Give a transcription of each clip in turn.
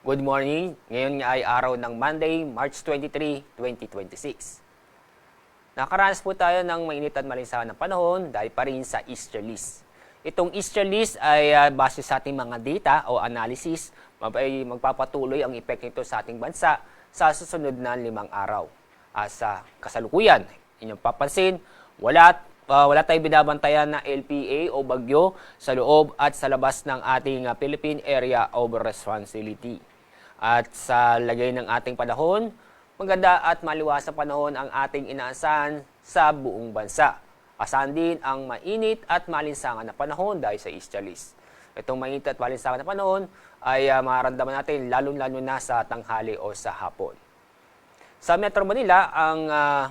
Good morning. Ngayon nga ay araw ng Monday, March 23, 2026. Nakaranas po tayo ng mainit at malinsangan ng panahon dahil pa rin sa easterlies. Itong easterlies ay base sa ating mga data o analysis, ay magpapatuloy ang epekto nito sa ating bansa sa susunod na 5 araw. Sa kasalukuyan, inyong papansin, wala tayong binabantayan na LPA o bagyo sa loob at sa labas ng ating Philippine Area of Responsibility. At sa lagay ng ating panahon, maganda at maliwasang panahon ang ating inaasahan sa buong bansa. Asahan din ang mainit at malinsangan na panahon dahil sa easterlies. Itong mainit at malinsangan na panahon ay mararamdaman natin lalo-lalo na sa tanghali o sa hapon. Sa Metro Manila, ang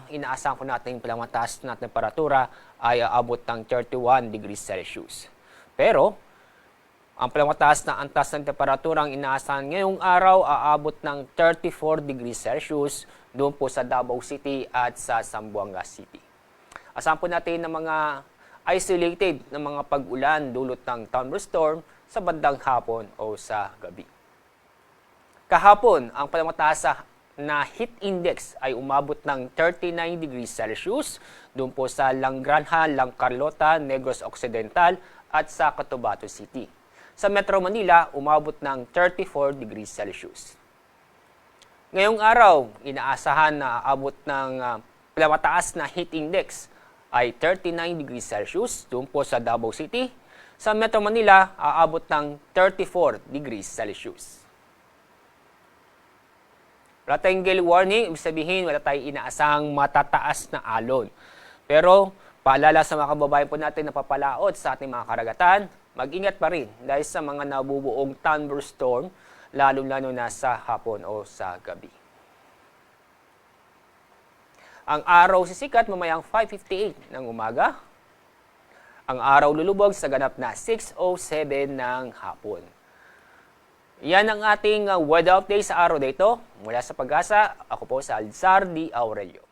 inaasahan ko natin pinakamataas na temperatura ay aabot ng 31 degrees Celsius. Pero, ang pinakamataas na antas ng temperatura ang inaasahan ngayong araw aabot ng 34 degrees Celsius doon po sa Davao City at sa Zamboanga City. Asahan po natin ng mga isolated na mga pag-ulan dulot ng thunderstorm sa bandang hapon o sa gabi. Kahapon, ang pinakamataas na heat index ay umabot ng 39 degrees Celsius doon po sa Langranja, Carlota, Negros Occidental at sa Cotabato City. Sa Metro Manila, umabot ng 34 degrees Celsius. Ngayong araw, inaasahan na aabot ng pinakamataas na heat index ay 39 degrees Celsius doon po sa Davao City. Sa Metro Manila, aabot ng 34 degrees Celsius. Wala tayong gale warning, ibig sabihin wala tayong inaasahang matataas na alon. Pero paalala sa mga kababayan po natin na papalaot sa ating mga karagatan, mag-ingat pa rin dahil sa mga nabubuong thunderstorm, lalo-lalo na sa hapon o sa gabi. Ang araw sisikat mamayang 5:58 ng umaga. Ang araw lulubog sa ganap na 6:07 ng hapon. Yan ang ating weather update sa araw na ito. Mula sa Pag-asa, ako po sa Alzar D. Aurelio.